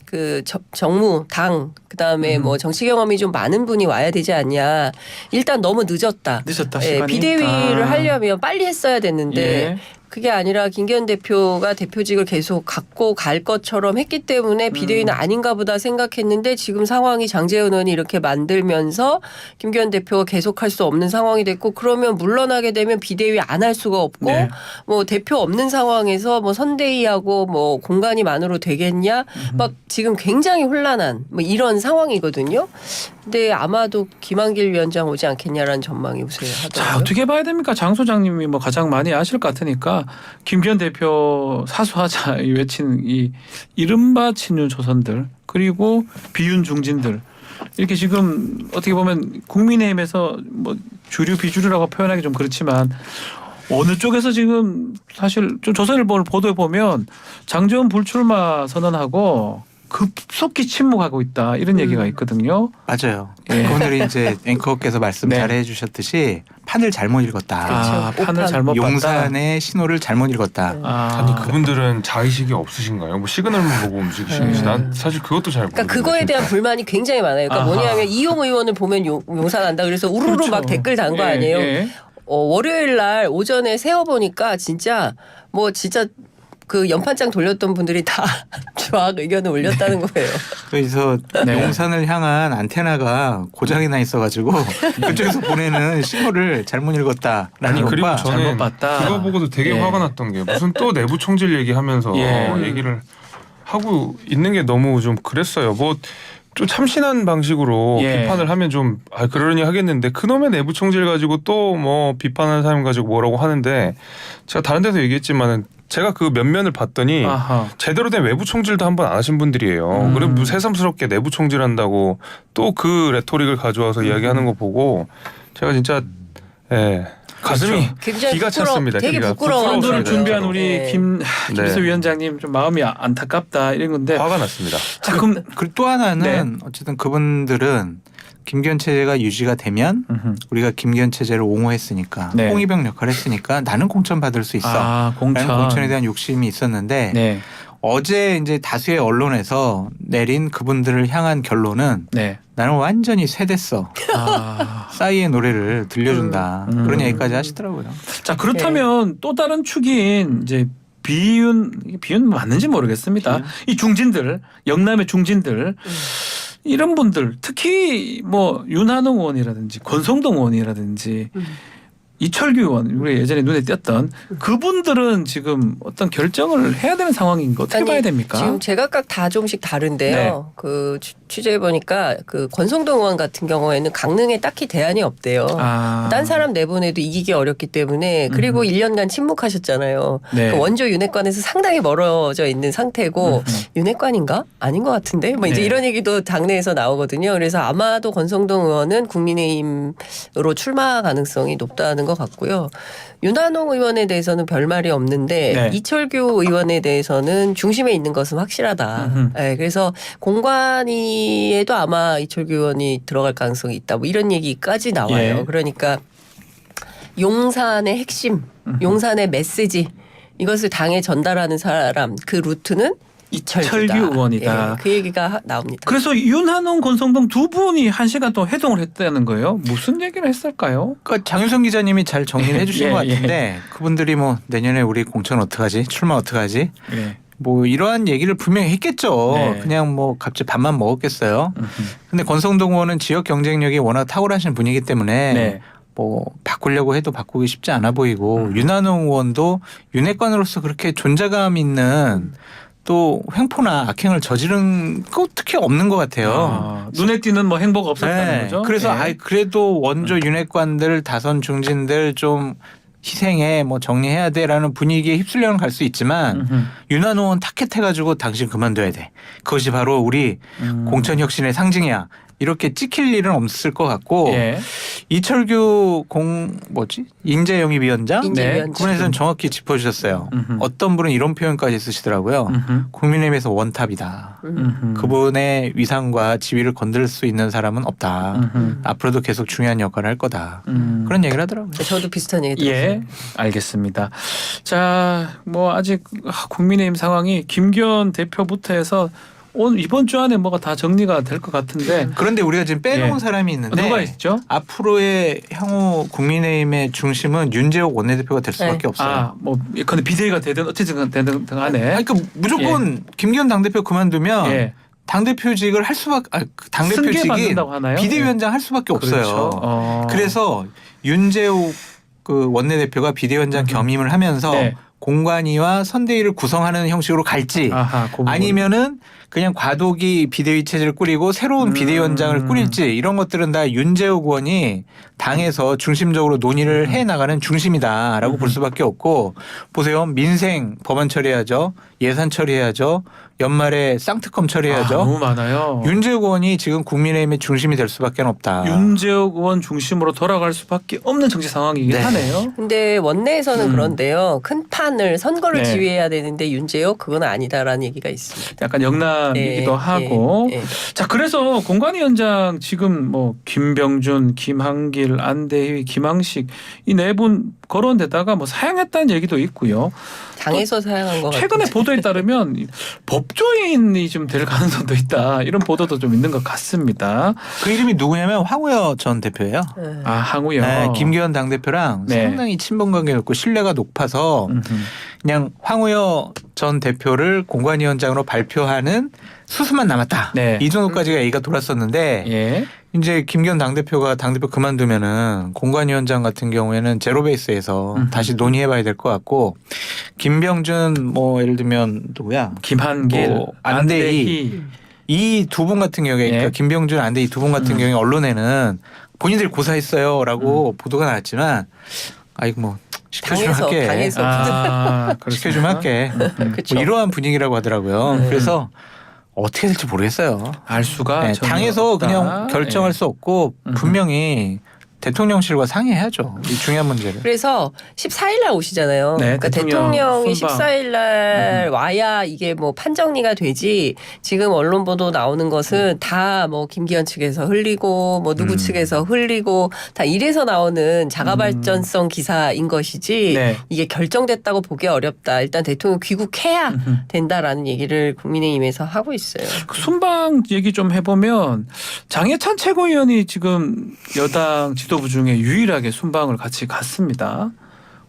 그 정무, 당, 그다음에 뭐 정치 경험이 좀 많은 분이 와야 되지 않냐. 일단 너무 늦었다. 늦었다 예, 시간이. 비대위를 하려면 빨리 했어야 됐는데 예. 그게 아니라 김기현 대표가 대표직을 계속 갖고 갈 것처럼 했기 때문에 비대위는 아닌가 보다 생각했는데 지금 상황이 장제원 의원이 이렇게 만들면서 김기현 대표가 계속할 수 없는 상황이 됐고 그러면 물러나게 되면 비대위 안 할 수가 없고 네. 뭐 대표 없는 상황에서 뭐 선대위하고 뭐 공간이 만으로 되겠냐 막 지금 굉장히 혼란한 뭐 이런 상황이거든요. 근데 아마도 김한길 위원장 오지 않겠냐라는 전망이 우세하더라고요. 자, 어떻게 봐야 됩니까? 장 소장님이 뭐 가장 많이 아실 것 같으니까 김기현 대표 사수하자 외치는 이 이른바 친윤 초선들 그리고 비윤 중진들 이렇게 지금 어떻게 보면 국민의힘에서 뭐 주류 비주류라고 표현하기 좀 그렇지만 어느 쪽에서 지금 사실 좀 조선일보 보도에 보면 장제원 불출마 선언하고 급속히 침묵하고 있다 이런 얘기가 있거든요. 맞아요. 예. 그분들이 이제 앵커께서 말씀 네. 잘 해주셨듯이 판을 잘못 읽었다. 아, 그렇죠. 판을 오판. 잘못 봤다. 용산의 신호를 잘못 읽었다. 아니 그분들은 자의식이 없으신가요? 뭐 시그널만 보고 움직이시는지 난 사실 그것도 잘 모르겠어요. 그러니까 그거에 대한 불만이 굉장히 많아요. 그러니까 아하. 뭐냐면 이용 의원을 보면 용산한다 그래서 우르르 그렇죠. 막 댓글 단 거 예, 아니에요. 예. 월요일 날 오전에 세어보니까 진짜 그 연판장 돌렸던 분들이 다 좌악 의견을 올렸다는 거예요. 그래서 네. 용산을 향한 안테나가 고장이 나 있어가지고 그쪽에서 보내는 신호를 잘못 읽었다라는 아니 그리고 것과 잘못 저는 봤다. 그거 보고도 되게 예. 화가 났던 게 무슨 또 내부 총질 얘기하면서 예. 얘기를 하고 있는 게 너무 좀 그랬어요. 뭐 좀 참신한 방식으로 예. 비판을 하면 좀 그러니 하겠는데 그놈의 내부 총질 가지고 또 뭐 비판하는 사람 가지고 뭐라고 하는데 제가 다른 데서 얘기했지만은 제가 그 면면을 봤더니 아하. 제대로 된 외부 총질도 한 번 안 하신 분들이에요. 그리고 뭐 새삼스럽게 내부 총질한다고 또 그 레토릭을 가져와서 이야기하는 거 보고 제가 진짜 가슴이 굉장히 기가 찼습니다. 되게 기가. 부끄러워요. 선두를 부끄러웠습니다. 준비한 우리 네. 김기수 위원장님 좀 마음이 안타깝다 이런 건데. 화가 났습니다. 자, 그럼 그리고 또 하나는 어쨌든 그분들은 김기현 체제가 유지가 되면 우리가 김기현 체제를 옹호했으니까 네. 홍위병 역할을 했으니까 나는 공천 받을 수 있어. 아, 공천. 라는 공천에 대한 욕심이 있었는데 네. 어제 이제 다수의 언론에서 내린 그분들을 향한 결론은 네. 나는 완전히 쇠됐어. 아. 싸이의 노래를 들려준다. 그런 얘기까지 하시더라고요. 자, 그렇다면 또 다른 축인 이제 비윤 맞는지 모르겠습니다. 이 중진들, 영남의 중진들 이런 분들 특히 뭐 윤한홍 의원이라든지 권성동 의원이라든지 이철규 의원 우리 예전에 눈에 띄었던 그분들은 지금 어떤 결정을 해야 되는 상황인 거 어떻게 아니, 봐야 됩니까? 지금 제각각 다 조금씩 다른데요. 네. 그 취재해 보니까 그 권성동 의원 같은 경우에는 강릉에 딱히 대안이 없대요. 딴 사람 내보내도 이기기 어렵기 때문에 그리고 1년간 침묵하셨잖아요. 네. 그 원조 윤핵관에서 상당히 멀어져 있는 상태고 윤핵관인가? 아닌 것 같은데 뭐 이제 네. 이런 얘기도 당내에서 나오거든요. 그래서 아마도 권성동 의원은 국민의힘으로 출마 가능성이 높다는 것 같고요. 윤한홍 의원에 대해서는 별말이 없는데 네. 이철규 의원에 대해서는 중심에 있는 것은 확실하다. 네, 그래서 공관위에도 아마 이철규 의원이 들어갈 가능성이 있다. 뭐 이런 얘기까지 나와요. 예. 그러니까 용산의 핵심, 용산의 메시지 이것을 당에 전달하는 사람 그 루트는 이철규다. 이철규 의원이다. 예, 그 얘기가 나옵니다. 그래서 윤한홍, 권성동 두 분이 1시간 동안 회동을 했다는 거예요. 무슨 얘기를 했을까요? 그러니까 장윤성 기자님이 잘 정리를 해주신 예, 것 같은데 그분들이 뭐 내년에 우리 공천 어떡하지? 출마 어떡하지? 예. 뭐 이러한 얘기를 분명히 했겠죠. 네. 그냥 뭐 갑자기 밥만 먹었겠어요. 근데 권성동 의원은 지역 경쟁력이 워낙 탁월하신 분이기 때문에 네. 뭐 바꾸려고 해도 바꾸기 쉽지 않아 보이고 윤한홍 의원도 윤핵관으로서 그렇게 존재감 있는 또 횡포나 악행을 저지른 거 특히 없는 것 같아요. 아, 눈에 띄는 뭐 행보가 없었다는 네. 거죠. 그래서 예. 그래도 원조 윤핵관들 다선 중진들 좀 희생해 뭐 정리해야 돼라는 분위기에 휩쓸려는 갈 수 있지만 윤한홍 의원 타켓해가지고 당신 그만둬야 돼. 그것이 바로 우리 공천 혁신의 상징이야. 이렇게 찍힐 일은 없을 것 같고 예. 이철규 인재영입위원장 인재위원장. 그분에서는 정확히 짚어주셨어요. 어떤 분은 이런 표현까지 쓰시더라고요. 국민의힘에서 원탑이다. 그분의 위상과 지위를 건들 수 있는 사람은 없다. 앞으로도 계속 중요한 역할을 할 거다. 그런 얘기를 하더라고요. 저도 비슷한 얘기 들었어요. 예, 알겠습니다. 자, 뭐 아직 국민의힘 상황이 김기현 대표부터 해서 오늘 이번 주 안에 뭐가 다 정리가 될 것 같은데 그런데 우리가 지금 빼놓은 예. 사람이 있는데 누가 있죠? 앞으로의 향후 국민의힘의 중심은 윤재옥 원내대표가 될 수밖에 네. 없어요. 아, 뭐 근데 비대위가 되든 어쨌든 되든 간에 아니, 그러니까 무조건 김기현 당대표 그만두면 예. 당대표직을 할 수밖에 당대표직이 승계받는다고 하나요? 비대위원장 할 수밖에 없어요. 그렇죠. 그래서 윤재욱 그 원내대표가 비대위원장 겸임을 하면서 네. 공관위와 선대위를 구성하는 형식으로 갈지 아하, 그 부분. 아니면은 그냥 과도기 비대위 체제를 꾸리고 새로운 비대위원장을 꾸릴지 이런 것들은 다 윤재욱 의원이 당에서 중심적으로 논의를 해 나가는 중심이다라고 볼 수밖에 없고 보세요. 민생 법안 처리해야죠. 예산 처리해야죠. 연말에 쌍특검 처리해야죠. 너무 많아요. 윤재욱 의원이 지금 국민의힘의 중심이 될 수밖에 없다. 윤재욱 의원 중심으로 돌아갈 수밖에 없는 정치 상황이긴 네. 하네요. 근데 원내에서는 그런데요. 큰 판을 선거를 네. 지휘해야 되는데 윤재욱 그건 아니다라는 얘기가 있습니다. 약간 영남이기도 예, 하고. 예, 예. 자, 그래서 공관위원장 지금 뭐 김병준, 김한길, 안대희, 김항식 이 네 분 거론 데다가 뭐 사양했다는 얘기도 있고요. 당에서 사용한 것 최근에 같은데. 보도에 따르면 법조인이 좀 될 가능성도 있다. 이런 보도도 좀 있는 것 같습니다. 그 이름이 누구냐면 황우여 전 대표예요. 네. 아, 항우요. 네, 김기현 당대표랑 네. 상당히 친분 관계였고 신뢰가 높아서 그냥 황우여 전 대표를 공관위원장으로 발표하는 수수만 남았다. 네. 이 정도까지가 얘기가 돌았었는데 예. 이제 김기현 당대표가 당대표 그만두면은 공관위원장 같은 경우에는 제로베이스에서 다시 논의해봐야 될 것 같고 김병준 뭐 예를 들면 누구야? 김한길, 뭐 안대희. 이 두 분 같은 경우에 예. 그러니까 김병준 안대 이 두 분 같은 경우에 언론에는 본인들이 고사했어요라고 보도가 나왔지만 아이고 뭐 시켜주면 할게. 당에서 아, 시켜주면 할게. 그쵸. 뭐 이러한 분위기라고 하더라고요. 그래서 어떻게 될지 모르겠어요. 알 수가 네, 전혀 당에서 없다. 그냥 결정할 예. 수 없고 분명히 대통령실과 상의해야죠. 이 중요한 문제를. 그래서 14일 날 오시잖아요. 네, 그러니까 대통령 대통령이 순방. 14일 날 와야 이게 뭐 판정리가 되지. 지금 언론 보도 나오는 것은 다 뭐 김기현 측에서 흘리고 뭐 누구 측에서 흘리고 다 이래서 나오는 자가발전성 기사인 것이지 네. 이게 결정됐다고 보기 어렵다. 일단 대통령 귀국해야 된다라는 얘기를 국민의힘에서 하고 있어요. 그 순방 얘기 좀 해보면 장해찬 최고위원이 지금 여당 지도부 중에 유일하게 순방을 같이 갔습니다.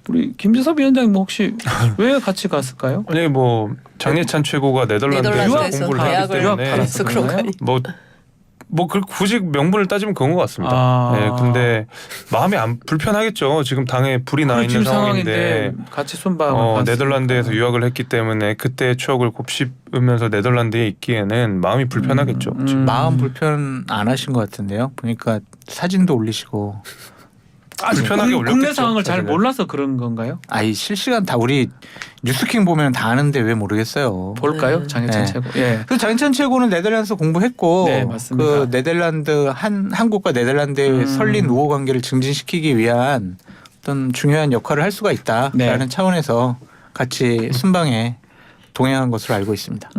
우리 김재섭 위원장님 뭐 혹시 왜 같이 갔을까요? 아니 뭐 장예찬 최고가 네덜란드에서 네덜란드에서 공부를 하기 대학을 때문에 그래서 그런 거 아니에요? 뭐 뭐 굳이 명분을 따지면 그런 것 같습니다. 아. 네, 근데 마음이 안 불편하겠죠. 지금 당에 불이 나 있는 지금 상황인데 같이 순방을 네덜란드에서 유학을 했기 때문에 그때의 추억을 곱씹으면서 네덜란드에 있기에는 마음이 불편하겠죠. 마음 불편 안 하신 것 같은데요. 보니까 사진도 올리시고. 불편하게 올렸겠죠. 국내 상황을 잘 사진을. 몰라서 그런 건가요? 아이 실시간 다 우리 뉴스킹 보면 다 아는데 왜 모르겠어요. 볼까요? 장혜찬 네. 최고. 예. 그 장인찬 최고는 네덜란드에서 공부했고 네, 맞습니다. 그 네덜란드 한국과 네덜란드의 설린 우호 관계를 증진시키기 위한 어떤 중요한 역할을 할 수가 있다라는 네. 차원에서 같이 순방에 동행한 것으로 알고 있습니다.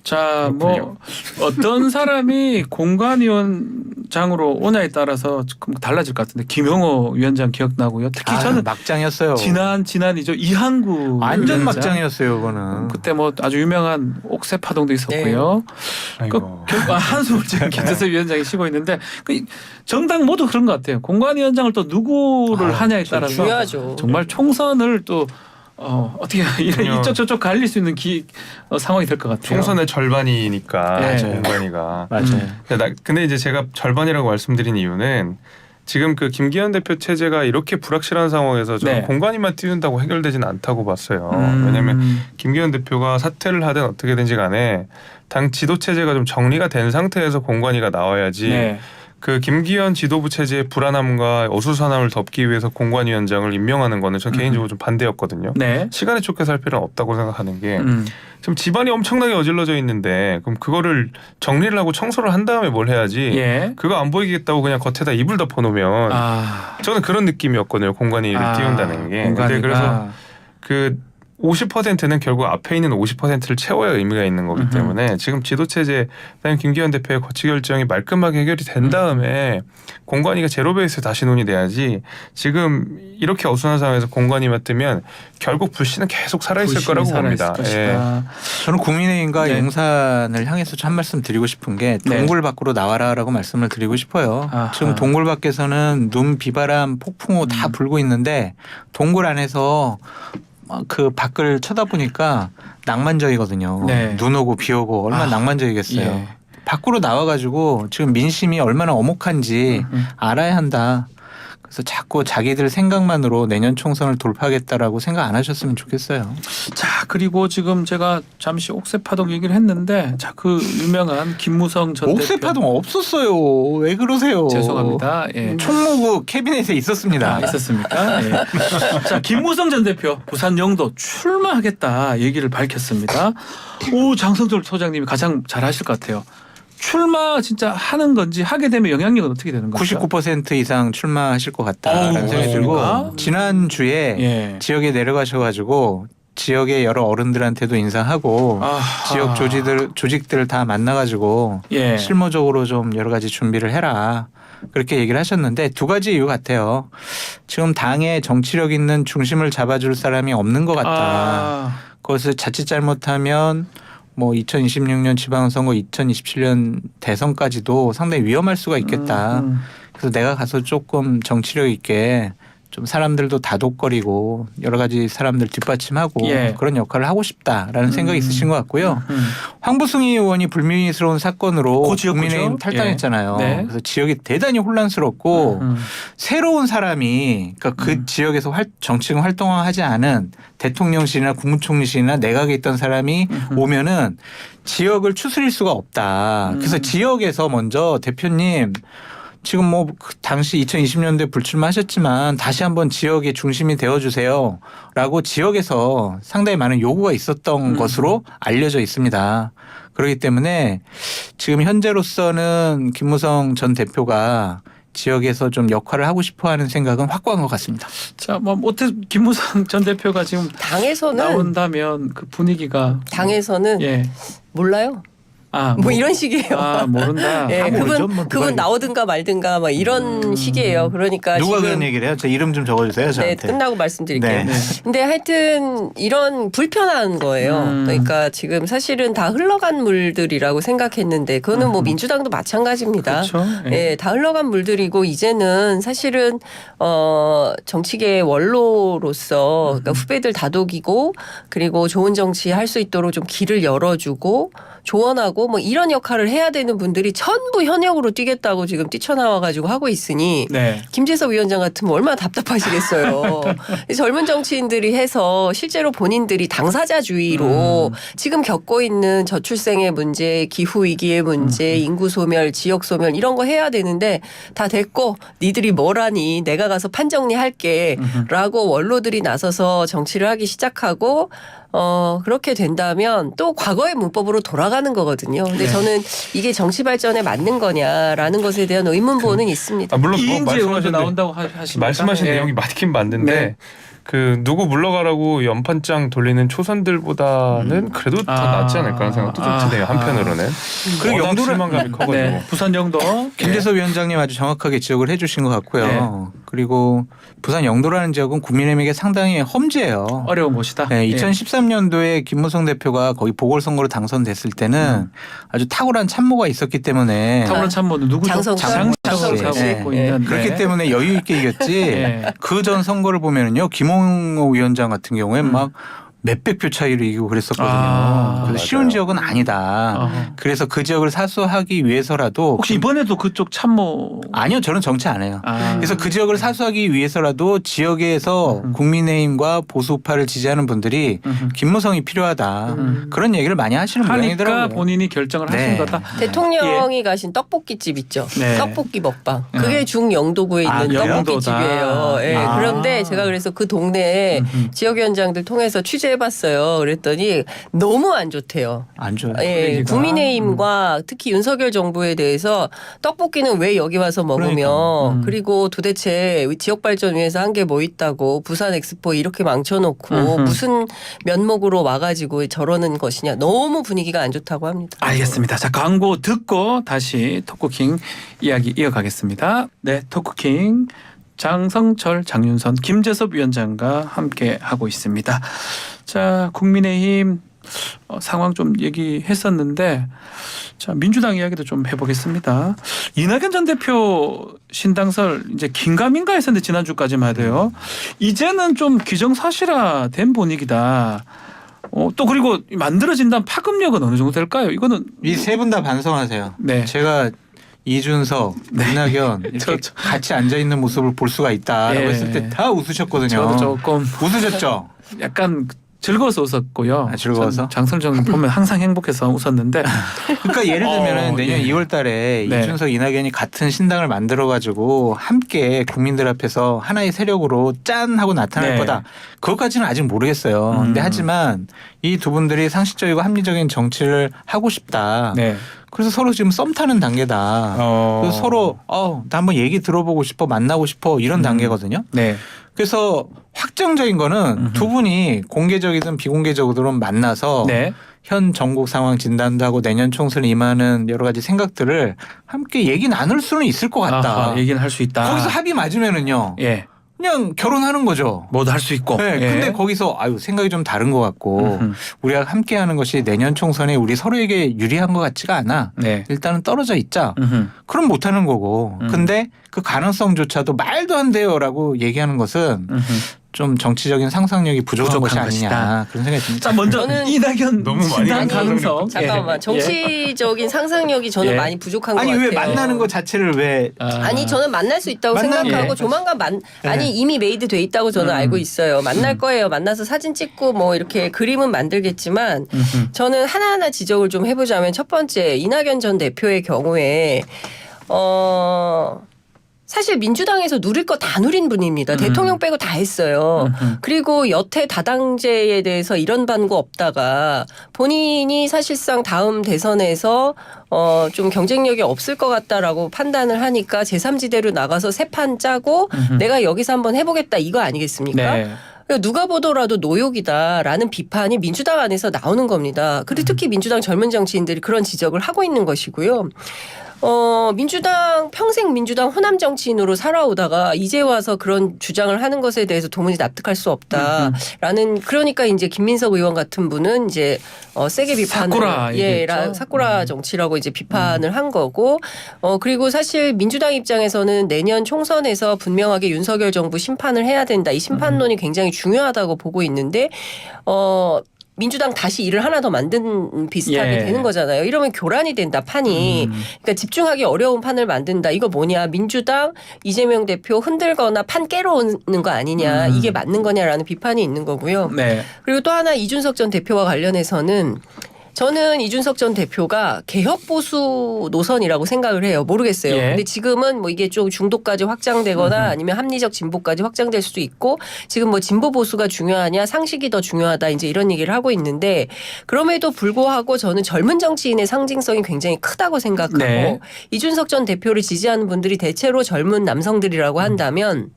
자, 뭐 어떤 사람이 공관위원장으로 오냐에 따라서 조금 달라질 것 같은데 김영호 위원장 기억나고요. 특히 저는 막장이었어요. 지난이죠 이한구 완전 위원장. 막장이었어요, 그거는. 그때 뭐 아주 유명한 옥새 파동도 있었고요. 아이고. 한숨을 지금 김재섭 위원장이 쉬고 있는데 그 정당 모두 그런 것 같아요. 공관위원장을 또 누구를 하냐에 따라서 중요하죠. 정말 총선을 또 어떻게 그럼요. 이쪽 저쪽 갈릴 수 있는 상황이 될 것 같아요. 총선의 절반이니까 네. 공관위가. 맞아요. 근데 이제 제가 절반이라고 말씀드린 이유는 지금 그 김기현 대표 체제가 이렇게 불확실한 상황에서 저는 네. 공관위만 띄운다고 해결되지는 않다고 봤어요. 왜냐하면 김기현 대표가 사퇴를 하든 어떻게든지 간에 당 지도 체제가 좀 정리가 된 상태에서 공관위가 나와야지. 네. 그 김기현 지도부 체제의 불안함과 어수선함을 덮기 위해서 공관위원장을 임명하는 거는 전 개인적으로 좀 반대였거든요. 네. 시간에 쫓겨서 할 필요는 없다고 생각하는 게 지금 집안이 엄청나게 어질러져 있는데 그럼 그거를 정리를 하고 청소를 한 다음에 뭘 해야지. 예. 그거 안 보이겠다고 그냥 겉에다 이불 덮어놓으면 저는 그런 느낌이었거든요. 공관위를 띄운다는 게. 근데 공관위가. 그래서 그 50%는 결국 앞에 있는 50%를 채워야 의미가 있는 거기 때문에 지금 지도체제 그다음에 김기현 대표의 거치 결정이 말끔하게 해결이 된 다음에 공관위가 제로 베이스 다시 논의돼야지 지금 이렇게 어수선한 상황에서 공관위만 뜨면 결국 불씨는 계속 살아있을 거라고 봅니다. 예. 저는 국민의힘과 네. 용산을 향해서 한 말씀 드리고 싶은 게 동굴 밖으로 나와라라고 말씀을 드리고 싶어요. 아하. 지금 동굴 밖에서는 눈, 비바람, 폭풍우 다 불고 있는데 동굴 안에서 그 밖을 쳐다보니까 낭만적이거든요. 네. 눈 오고 비 오고 얼마나 낭만적이겠어요. 예. 밖으로 나와가지고 지금 민심이 얼마나 엄혹한지 알아야 한다. 그래서 자꾸 자기들 생각만으로 내년 총선을 돌파하겠다라고 생각 안 하셨으면 좋겠어요. 자, 그리고 지금 제가 잠시 옥새파동 얘기를 했는데 자, 그 유명한 김무성 전 대표. 옥새파동 없었어요. 왜 그러세요? 죄송합니다. 예. 총무부 캐비넷에 있었습니다. 있었습니까? 예. 자, 김무성 전 대표 부산 영도 출마하겠다 얘기를 밝혔습니다. 오, 장성철 소장님이 가장 잘하실 것 같아요. 출마 진짜 하는 건지 하게 되면 영향력은 어떻게 되는 건가요? 99% 이상 출마하실 것 같다라는 어우, 생각이 그렇습니까? 들고 지난주에 예. 지역에 내려가셔가지고 지역의 여러 어른들한테도 인사하고 지역 조직들을 다 만나가지고 예. 실무적으로 좀 여러 가지 준비를 해라. 그렇게 얘기를 하셨는데 두 가지 이유 같아요. 지금 당에 정치력 있는 중심을 잡아줄 사람이 없는 것 같다. 그것을 자칫 잘못하면 뭐 2026년 지방선거, 2027년 대선까지도 상당히 위험할 수가 있겠다. 그래서 내가 가서 조금 정치력 있게 좀 사람들도 다독거리고 여러 가지 사람들 뒷받침하고 예. 그런 역할을 하고 싶다라는 생각이 있으신 것 같고요. 황부승희 의원이 불미스러운 사건으로 그 지역구죠? 국민의힘 탈당했잖아요. 예. 네. 그래서 지역이 대단히 혼란스럽고 새로운 사람이 그러니까 그 지역에서 정치권 활동하지 않은 대통령실이나 국무총리실이나 내각에 있던 사람이 오면은 지역을 추스릴 수가 없다. 그래서 지역에서 먼저 대표님 지금 뭐 당시 2020년도에 불출마하셨지만 다시 한번 지역의 중심이 되어주세요라고 지역에서 상당히 많은 요구가 있었던 것으로 알려져 있습니다. 그렇기 때문에 지금 현재로서는 김무성 전 대표가 지역에서 좀 역할을 하고 싶어하는 생각은 확고한 것 같습니다. 자, 뭐 어때 김무성 전 대표가 지금 당에서는 나온다면 그 분위기가 당에서는 몰라요. 뭐 이런 식이에요. 모른다. 예, 모르죠. 뭐 그분 나오든가 말든가 막 이런 식이에요. 그러니까 누가 지금 그런 얘기를 해요? 저 이름 좀 적어주세요. 네, 저한테. 끝나고 말씀드릴게요. 네. 근데 하여튼 이런 불편한 거예요. 그러니까 지금 사실은 다 흘러간 물들이라고 생각했는데 그거는 뭐 민주당도 마찬가지입니다. 그렇죠. 예, 다 흘러간 물들이고 이제는 사실은 정치계의 원로로서 그러니까 후배들 다독이고 그리고 좋은 정치 할 수 있도록 좀 길을 열어주고 조언하고 뭐 이런 역할을 해야 되는 분들이 전부 현역으로 뛰겠다고 지금 뛰쳐나와가지고 하고 있으니 네. 김재섭 위원장 같으면 얼마나 답답하시겠어요. 젊은 정치인들이 해서 실제로 본인들이 당사자주의로 지금 겪고 있는 저출생의 문제, 기후 위기의 문제, 인구 소멸, 지역 소멸 이런 거 해야 되는데 다 됐고 니들이 뭘 하니 내가 가서 판정리할게라고 원로들이 나서서 정치를 하기 시작하고 그렇게 된다면 또 과거의 문법으로 돌아가는 거거든요. 근데 네. 저는 이게 정치 발전에 맞는 거냐라는 것에 대한 의문부호는 있습니다. 물론 뭐 이인재 의원도 말씀하신 나온다고 하십니다. 말씀하신 예. 내용이 맞긴 맞는데 네. 그 누구 물러가라고 연판장 돌리는 초선들보다는 그래도 더 낫지 않을까 하는 생각도 좀 드네요. 한편으로는. 그리고 워낙 영도를- 실망감이 커가지고. 네. 부산 영도 김재섭 위원장님 아주 정확하게 지적을 해주신 것 같고요. 네. 그리고 부산 영도라는 지역은 국민의힘에게 상당히 험지예요. 어려운 곳이다. 네, 예. 2013년도에 김무성 대표가 거기 보궐선거로 당선됐을 때는 아주 탁월한 참모가 있었기 때문에 탁월한 참모는 누구죠? 장성철 장성철 씨. 하고 네. 있고 있는. 그렇기 때문에 여유 있게 이겼지. 네. 그 전 선거를 보면은요 김홍호 위원장 같은 경우엔 막 몇백 표 차이로 이기고 그랬었거든요. 아, 그래서 쉬운 맞아요. 지역은 아니다. 어허. 그래서 그 지역을 사수하기 위해서라도 혹시 이번에도 그쪽 참모 아니요 저는 정치 안 해요. 아. 그래서 그 지역을 사수하기 위해서라도 지역에서 국민의힘과 보수파를 지지하는 분들이 김무성이 필요하다. 그런 얘기를 많이 하시는 하니까 모양이더라고요. 본인이 결정을 네. 하신 거다. 대통령이 가신 떡볶이집 있죠. 네. 떡볶이 먹방. 그게 중영도구에 아, 있는 영도다. 떡볶이집이에요. 예, 아. 그런데 제가 그래서 그 동네에 지역위원장들 통해서 취재해봤어요. 그랬더니 너무 안 좋대요. 안 좋아요. 예, 분위기가. 국민의힘과 특히 윤석열 정부에 대해서 떡볶이는 왜 여기 와서 먹으며 그러니까. 그리고 도대체 지역 발전 위해서 한 게 뭐 있다고 부산 엑스포 이렇게 망쳐놓고 무슨 면목으로 와가지고 저러는 것이냐 너무 분위기가 안 좋다고 합니다. 알겠습니다. 자, 광고 듣고 다시 토크킹 이야기 이어가겠습니다. 네, 토크킹 장성철, 장윤선, 김재섭 위원장과 함께 하고 있습니다. 자, 국민의힘 상황 좀 얘기했었는데 자, 민주당 이야기도 좀 해보겠습니다. 이낙연 전 대표 신당설 이제 긴가민가 했었는데 지난주까지만 해도요. 이제는 좀 기정사실화된 분위기다. 또 그리고 만들어진다면 파급력은 어느 정도 될까요? 이거는 이 세 분 다 반성하세요. 네. 제가 이준석, 이낙연 이렇게 저. 같이 앉아 있는 모습을 볼 수가 있다라고 예. 했을 때 다 웃으셨거든요. 저도 조금 웃으셨죠? 약간 즐거워서 웃었고요. 아, 즐거워서? 장성정 보면 항상 행복해서 웃었는데 그러니까 예를 들면 내년 예. 2월 달에 네. 이준석, 이낙연이 같은 신당을 만들어 가지고 함께 국민들 앞에서 하나의 세력으로 짠 하고 나타날 네. 거다. 그것까지는 아직 모르겠어요. 근데 하지만 이 두 분들이 상식적이고 합리적인 정치를 하고 싶다. 네. 그래서 서로 지금 썸 타는 단계다. 그래서 서로 나 한번 얘기 들어보고 싶어, 만나고 싶어 이런 단계거든요. 네. 그래서 확정적인 거는 두 분이 공개적이든 비공개적으로든 만나서 네. 현 전국 상황 진단도 하고 내년 총선에 임하는 여러 가지 생각들을 함께 얘기 나눌 수는 있을 것 같다. 아하, 얘기는 할 수 있다. 거기서 합의 맞으면은요. 예. 그냥 결혼하는 거죠. 뭐도 할 수 있고. 네, 예. 근데 거기서 생각이 좀 다른 것 같고 우리가 함께 하는 것이 내년 총선에 우리 서로에게 유리한 것 같지가 않아. 네. 일단은 떨어져 있자. 음흠. 그럼 못 하는 거고. 근데 그 가능성조차도 말도 안 돼요라고 얘기하는 것은 음흠. 좀 정치적인 상상력이 부족한 것이 부족한 아니냐 것이다. 그런 생각이 듭니다. 자, 먼저 저는- 이낙연 너무 많이 신당 상상력이 가능성. 잠깐만 예. 정치적인 상상력이 저는 예. 많이 부족한 것 아니 같아요. 왜 만나는 것 자체를 왜 아니 저는 만날 수 있다고 만나는 생각하고 게. 조만간 아니 이미 메이드 돼 있다고 저는 알고 있어요. 만날 거예요. 만나서 사진 찍고 뭐 이렇게 그림은 만들겠지만 저는 하나하나 지적을 좀 해보자면 첫 번째 이낙연 전 대표의 경우에 사실 민주당에서 누릴 거 다 누린 분입니다. 대통령 빼고 다 했어요. 그리고 여태 다당제에 대해서 이런 반고 없다가 본인이 사실상 다음 대선에서 좀 경쟁력이 없을 것 같다라고 판단을 하니까 제3지대로 나가서 새 판 짜고 내가 여기서 한번 해보겠다 이거 아니겠습니까? 네. 누가 보더라도 노욕이다라는 비판이 민주당 안에서 나오는 겁니다. 그리고 특히 민주당 젊은 정치인들이 그런 지적을 하고 있는 것이고요. 평생 민주당 호남 정치인으로 살아오다가 이제 와서 그런 주장을 하는 것에 대해서 도무지 납득할 수 없다라는 그러니까 이제 김민석 의원 같은 분은 이제 세게 비판을 사쿠라 얘기했죠. 사쿠라 정치라고 이제 비판을 한 거고 그리고 사실 민주당 입장에서는 내년 총선에서 분명하게 윤석열 정부 심판을 해야 된다. 이 심판론이 굉장히 중요하다고 보고 있는데 민주당 다시 일을 하나 더 만든 비슷하게 예. 되는 거잖아요. 이러면 교란이 된다 판이. 그러니까 집중하기 어려운 판을 만든다. 이거 뭐냐? 민주당 이재명 대표 흔들거나 판 깨러 오는 거 아니냐? 이게 맞는 거냐라는 비판이 있는 거고요. 네. 그리고 또 하나 이준석 전 대표와 관련해서는 저는 이준석 전 대표가 개혁 보수 노선이라고 생각을 해요. 모르겠어요. 예. 근데 지금은 뭐 이게 좀 중도까지 확장되거나 아니면 합리적 진보까지 확장될 수도 있고 지금 뭐 진보 보수가 중요하냐 상식이 더 중요하다 이제 이런 얘기를 하고 있는데 그럼에도 불구하고 저는 젊은 정치인의 상징성이 굉장히 크다고 생각하고 네. 이준석 전 대표를 지지하는 분들이 대체로 젊은 남성들이라고 한다면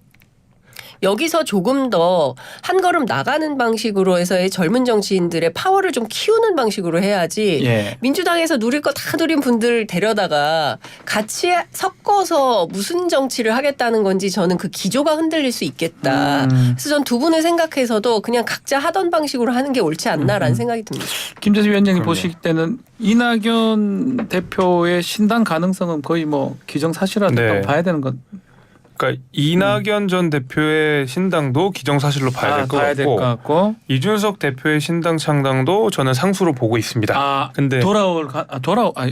여기서 조금 더 한 걸음 나가는 방식으로 해서의 젊은 정치인들의 파워를 좀 키우는 방식으로 해야지 예. 민주당에서 누릴 거 다 누린 분들 데려다가 같이 섞어서 무슨 정치를 하겠다는 건지 저는 그 기조가 흔들릴 수 있겠다. 그래서 전 두 분을 생각해서도 그냥 각자 하던 방식으로 하는 게 옳지 않나라는 생각이 듭니다. 김재수 위원장님 그럼요. 보실 때는 이낙연 대표의 신당 가능성은 거의 뭐 기정사실화됐다고 네. 봐야 되는 건 그러니까 이낙연 전 대표의 신당도 기정사실로 봐야 될 것 봐야 될 것 같고 같고. 이준석 대표의 신당 창당도 저는 상수로 보고 있습니다. 아, 근데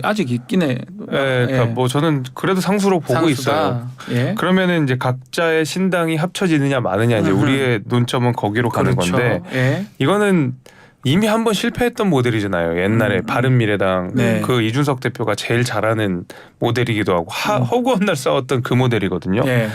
아직 있긴 해. 그러니까 뭐 저는 그래도 상수로 보고 있어요. 예. 그러면은 이제 각자의 신당이 합쳐지느냐 마느냐 이제 우리의 논점은 거기로 가는 그렇죠. 건데 예. 이거는 이미 한번 실패했던 모델이잖아요. 옛날에 바른미래당 네. 그 이준석 대표가 제일 잘하는 모델이기도 하고 허구한 날 싸웠던 그 모델이거든요. 예.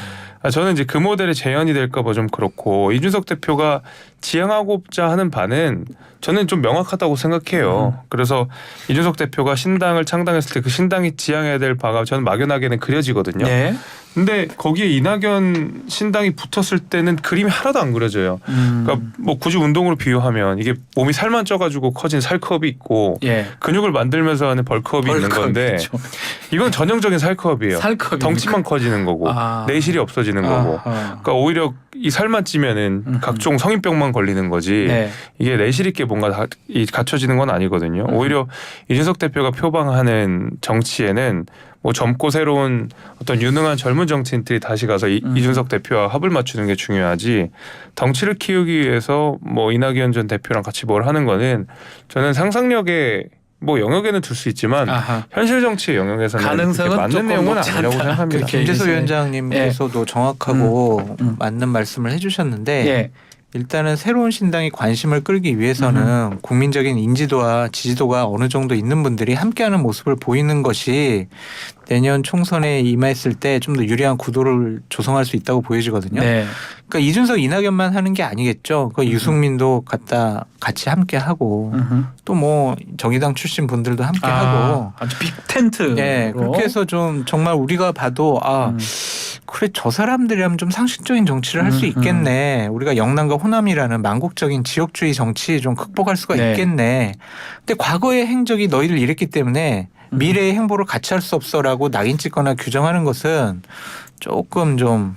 저는 이제 그 모델의 재현이 될까 봐 좀 그렇고 이준석 대표가 지향하고자 하는 바는 저는 좀 명확하다고 생각해요. 그래서 이준석 대표가 신당을 창당했을 때 그 신당이 지향해야 될 바가 저는 막연하게는 그려지거든요. 예. 근데 거기에 이낙연 신당이 붙었을 때는 그림이 하나도 안 그려져요. 그러니까 뭐 굳이 운동으로 비유하면 이게 몸이 살만 쪄가지고 커진 살컵이 있고 예. 근육을 만들면서 하는 벌크업이 있는 건데 그렇죠. 이건 전형적인 살컵이에요. 살컵이 덩치만 커지는 거고 아. 내실이 없어지는 거고. 그러니까 오히려 이 살만 찌면은 각종 성인병만 걸리는 거지. 네. 이게 내실 있게 뭔가 갖춰지는 건 아니거든요. 오히려 이준석 대표가 표방하는 정치에는 뭐 젊고 새로운 어떤 유능한 젊은 정치인들이 다시 가서 이준석 대표와 합을 맞추는 게 중요하지 덩치를 키우기 위해서 뭐 이낙연 전 대표랑 같이 뭘 하는 거는 저는 상상력에 뭐 영역에는 둘 수 있지만 아하. 현실 정치의 영역에서는 가능성은 그렇게 맞는 조금 내용은 높지 아니라고 않다. 생각합니다. 그렇게 김재수 얘기했어요. 위원장님께서도 정확하고 맞는 말씀을 해주셨는데 예. 일단은 새로운 신당이 관심을 끌기 위해서는 국민적인 인지도와 지지도가 어느 정도 있는 분들이 함께하는 모습을 보이는 것이 내년 총선에 임했을 때 좀 더 유리한 구도를 조성할 수 있다고 보여지거든요. 네. 그러니까 이준석 이낙연만 하는 게 아니겠죠. 그 유승민도 같이 함께하고 또 뭐 정의당 출신 분들도 함께하고 아주 빅 텐트. 예, 그렇게 해서 좀 정말 우리가 봐도 그래 저 사람들이라면 좀 상식적인 정치를 할 수 있겠네. 우리가 영남과 호남이라는 망국적인 지역주의 정치 좀 극복할 수가 네. 있겠네. 근데 과거의 행적이 너희들 이랬기 때문에 미래의 행보를 같이 할 수 없어라고 낙인 찍거나 규정하는 것은 조금 좀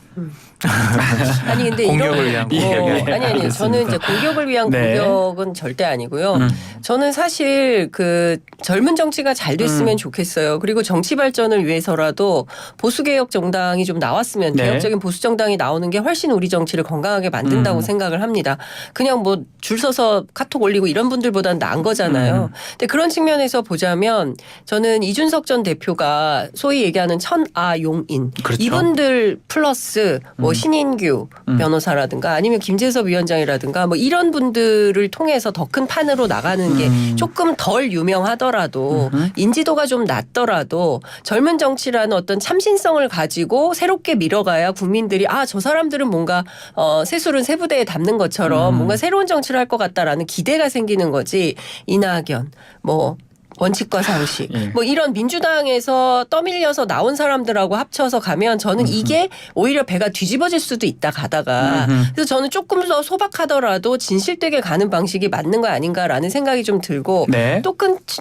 아니 근데 공격을 위한 공격이 아니 알겠습니다. 저는 이제 공격을 위한 네. 공격은 절대 아니고요. 저는 사실 그 젊은 정치가 잘 됐으면 좋겠어요. 그리고 정치 발전을 위해서라도 보수 개혁 정당이 좀 나왔으면 네. 개혁적인 보수 정당이 나오는 게 훨씬 우리 정치를 건강하게 만든다고 생각을 합니다. 그냥 뭐 줄 서서 카톡 올리고 이런 분들보다는 나은 거잖아요. 근데 그런 측면에서 보자면 저는 이준석 전 대표가 소위 얘기하는 천아용인 그렇죠. 이분들 플러스 뭐 신인규 변호사라든가 아니면 김재섭 위원장이라든가 뭐 이런 분들을 통해서 더 큰 판으로 나가는 게 조금 덜 유명하더라도 인지도가 좀 낮더라도 젊은 정치라는 어떤 참신성을 가지고 새롭게 밀어가야 국민들이 아, 저 사람들은 뭔가 새술은 새부대에 담는 것처럼 뭔가 새로운 정치를 할 것 같다라는 기대가 생기는 거지. 이낙연 뭐 원칙과 상식 예. 뭐 이런 민주당에서 떠밀려서 나온 사람들하고 합쳐서 가면 저는 이게 오히려 배가 뒤집어질 수도 있다 가다가 그래서 저는 조금 더 소박하더라도 진실되게 가는 방식이 맞는 거 아닌가라는 생각이 좀 들고 네. 또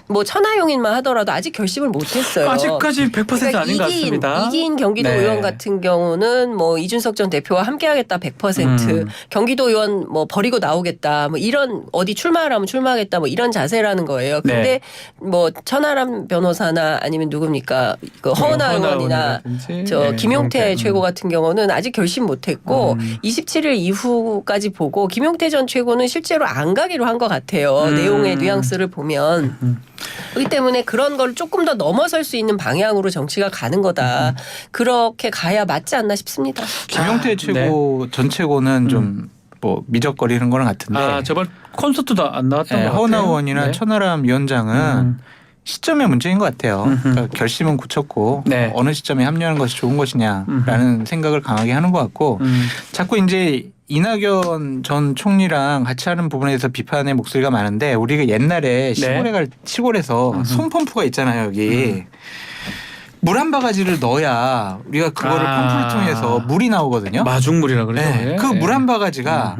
뭐 천하용인만 하더라도 아직 결심을 못했어요. 아직까지 100% 그러니까 아닌 것 같습니다. 이기인 경기도 네. 의원 같은 경우는 뭐 이준석 전 대표와 함께하겠다 100% 경기도 의원 뭐 버리고 나오겠다 뭐 이런 어디 출마하라면 출마하겠다 뭐 이런 자세라는 거예요. 근데 네. 뭐 천하람 변호사나 아니면 누굽니까 그 허은하 의원이나 저 김용태 최고 같은 경우는 아직 결심 못했고 27일 이후까지 보고 김용태 전 최고는 실제로 안 가기로 한 것 같아요. 내용의 뉘앙스를 보면. 그렇기 때문에 그런 걸 조금 더 넘어설 수 있는 방향으로 정치가 가는 거다. 그렇게 가야 맞지 않나 싶습니다. 김용태 최고 전 최고는 좀 뭐 미적거리는 거는 같은데. 아 저번 콘서트도 안 나왔던 것 같아요. 허은하 의원이나 네. 천하람 위원장은 시점의 문제인 것 같아요. 그러니까 결심은 굳혔고 네. 어느 시점에 합류하는 것이 좋은 것이냐라는 생각을 강하게 하는 것 같고 자꾸 이제 이낙연 전 총리랑 같이 하는 부분에 대해서 비판의 목소리가 많은데 우리가 옛날에 시골에서 손펌프가 있잖아요 여기. 물 한 바가지를 넣어야 우리가 그거를 펌프를 통해서 물이 나오거든요. 마중물이라 그러죠. 네. 그 물 한 바가지가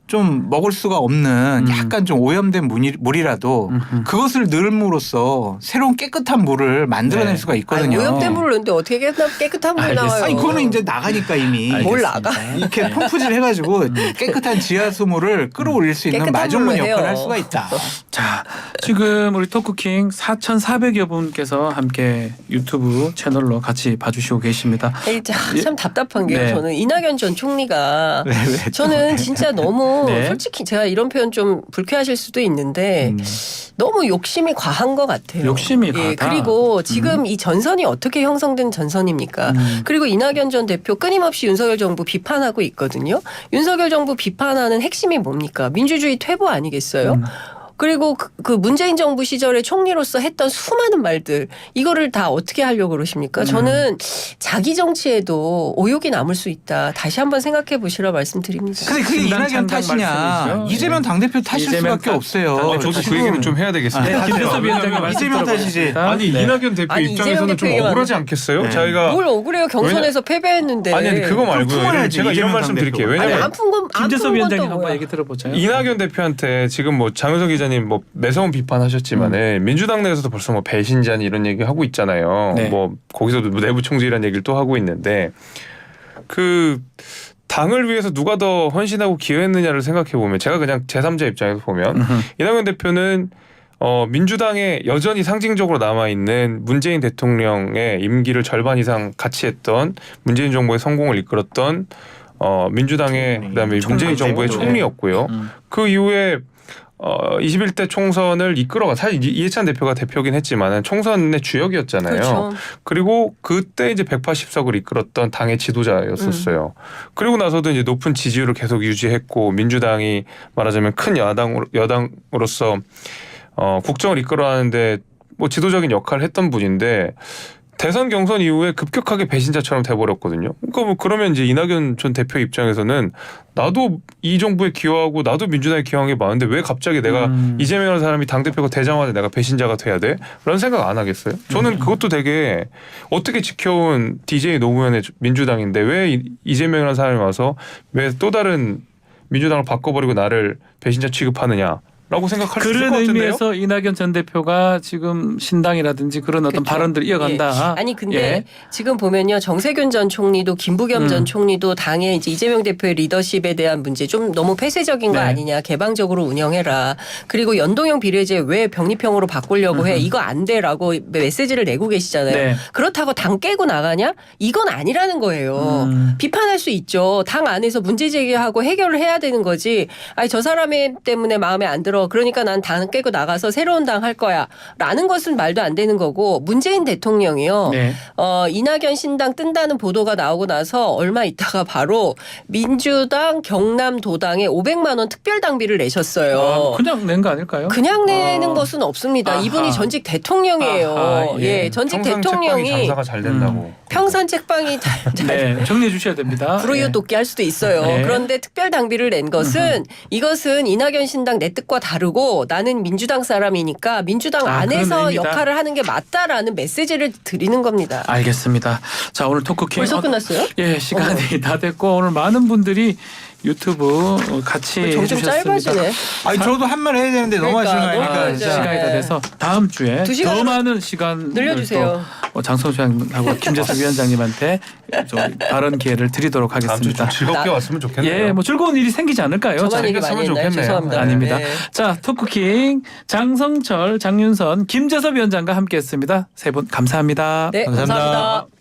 좀 먹을 수가 없는 약간 좀 오염된 물이라도 그것을 넣음으로써 새로운 깨끗한 물을 만들어낼 네. 수가 있거든요. 오염된 물을 넣는데 어떻게 깨끗한 물이 알겠습니다. 나와요? 아니 그거는 이제 나가니까 이미 뭘 나가? 이렇게 펌프질 해가지고 깨끗한 지하수물을 끌어올릴 수 있는 깨끗한 마중물 물로 해요. 역할을 할 수가 있다. 자, 지금 우리 토크킹 4,400여 분께서 함께 유튜브 채널로 같이 봐주시고 계십니다. 참 답답한 게요. 네. 저는 이낙연 전 총리가 왜 저는 진짜 너무 네. 솔직히 제가 이런 표현 좀 불쾌하실 수도 있는데 너무 욕심이 과한 것 같아요. 욕심이 과하다. 그리고 지금 이 전선이 어떻게 형성된 전선입니까? 그리고 이낙연 전 대표 끊임없이 윤석열 정부 비판하고 있거든요. 윤석열 정부 비판하는 핵심이 뭡니까? 민주주의 퇴보 아니겠어요? 그리고 그 문재인 정부 시절에 총리로서 했던 수많은 말들 이거를 다 어떻게 하려고 그러십니까? 저는 자기 정치에도 오욕이 남을 수 있다. 다시 한번 생각해 보시라 말씀드립니다. 근데 그게 신당 이낙연 창당 탓이냐? 말씀이죠. 이재명 당대표 탓일 이재명 수밖에 탓. 없어요. 저도 그 얘기는 좀 해야 되겠습니다. 네, 김대섭 위원장님 말씀 이재명 탓이지. 들어보겠습니다. 아니 네. 이낙연 대표 아니, 입장에서는 이재명 좀 대표 억울하지 않겠어요? 네. 자기가 뭘 억울해요? 경선에서 패배했는데. 아니 그거 말고요. 품어야지, 제가 이런 이재명 말씀 드릴게요. 당대표가. 아니, 왜냐면 안 푼 김재섭 위원장님 건 또 한번 뭐야? 얘기 들어보죠. 이낙연 대표한테 지금 뭐 장효석 기자님 뭐 매서운 비판하셨지만은 민주당 내에서도 벌써 뭐 배신자니 이런 얘기 하고 있잖아요. 네. 뭐 거기서도 내부 총질이라는 얘기를 또 하고 있는데 그 당을 위해서 누가 더 헌신하고 기여했느냐를 생각해 보면 제가 그냥 제3자 입장에서 보면 이낙연 대표는 민주당에 여전히 상징적으로 남아있는 문재인 대통령의 임기를 절반 이상 같이 했던 문재인 정부의 성공을 이끌었던 민주당의 그다음에 문재인 정부의 총리였고요. 그 이후에 21대 총선을 이끌어가 사실 이해찬 대표가 대표긴 했지만 총선의 주역이었잖아요. 그렇죠. 그리고 그때 이제 180석을 이끌었던 당의 지도자였었어요. 그리고 나서도 이제 높은 지지율을 계속 유지했고 민주당이 말하자면 큰 여당으로서 국정을 이끌어가는데 뭐 지도적인 역할을 했던 분인데 대선 경선 이후에 급격하게 배신자처럼 돼버렸거든요. 그러니까 뭐 그러면 이제 이낙연 전 대표 입장에서는 나도 이 정부에 기여하고 나도 민주당에 기여한 게 많은데 왜 갑자기 내가 이재명이라는 사람이 당대표가 되자마자 내가 배신자가 돼야 돼? 라는 생각 안 하겠어요? 저는 그것도 되게 어떻게 지켜온 DJ 노무현의 민주당인데 왜 이재명이라는 사람이 와서 왜 또 다른 민주당을 바꿔버리고 나를 배신자 취급하느냐. 라고 생각할 수 있을 것 그런 같은데요. 의미에서 이낙연 전 대표가 지금 신당이라든지 그런 어떤 그렇죠. 발언들을 이어간다. 예. 아니 근데 예. 지금 보면요 정세균 전 총리도 김부겸 전 총리도 당의 이제 이재명 대표의 리더십에 대한 문제 좀 너무 폐쇄적인 거 네. 아니냐 개방적으로 운영해라. 그리고 연동형 비례제 왜 병립형으로 바꾸려고 해 이거 안 돼라고 메시지를 내고 계시잖아요. 네. 그렇다고 당 깨고 나가냐? 이건 아니라는 거예요. 비판할 수 있죠. 당 안에서 문제 제기하고 해결을 해야 되는 거지. 아니 저 사람 때문에 마음에 안 들어. 그러니까 난 당 깨고 나가서 새로운 당 할 거야. 라는 것은 말도 안 되는 거고 문재인 대통령이요. 네. 이낙연 신당 뜬다는 보도가 나오고 나서 얼마 있다가 바로 민주당 경남도당에 500만 원 특별당비를 내셨어요. 그냥 낸 거 아닐까요? 그냥 내는 것은 없습니다. 아하. 이분이 전직 대통령이에요. 아하, 예. 예, 전직 평상 책방이 대통령이 장사가 잘 된다고. 평산 책방이 네, 정리해 주셔야 됩니다. 불우이웃 돕기 할 수도 있어요. 네. 그런데 특별 당비를 낸 것은 이것은 이낙연 신당 내 뜻과 다르고 나는 민주당 사람이니까 민주당 아, 그런 안에서 의미다. 역할을 하는 게 맞다라는 메시지를 드리는 겁니다. 알겠습니다. 자 오늘 토크킹 벌써 끝났어요? 예, 시간이 다 됐고 오늘 많은 분들이 유튜브 같이 점점 해주셨습니다. 짧아지네. 아니 저도 한 말 해야 되는데 너무 그러니까, 하시는 거니까 너무 진짜. 시간이 다 돼서 다음 주에 두 시간으로 더 많은 시간 늘려주세요. 장성수 장하고 김재섭 위원장님한테 좀 발언 기회를 드리도록 다음 주좀 하겠습니다. 즐겁게 왔으면 좋겠네요. 예, 뭐 즐거운 일이 생기지 않을까요? 저만 얘기 많이 생겼으면 했나요? 좋겠네요. 죄송합니다. 아닙니다. 네. 자, 토크킹 장성철, 장윤선, 김재섭 위원장과 함께했습니다. 세 분 감사합니다. 네, 감사합니다. 감사합니다.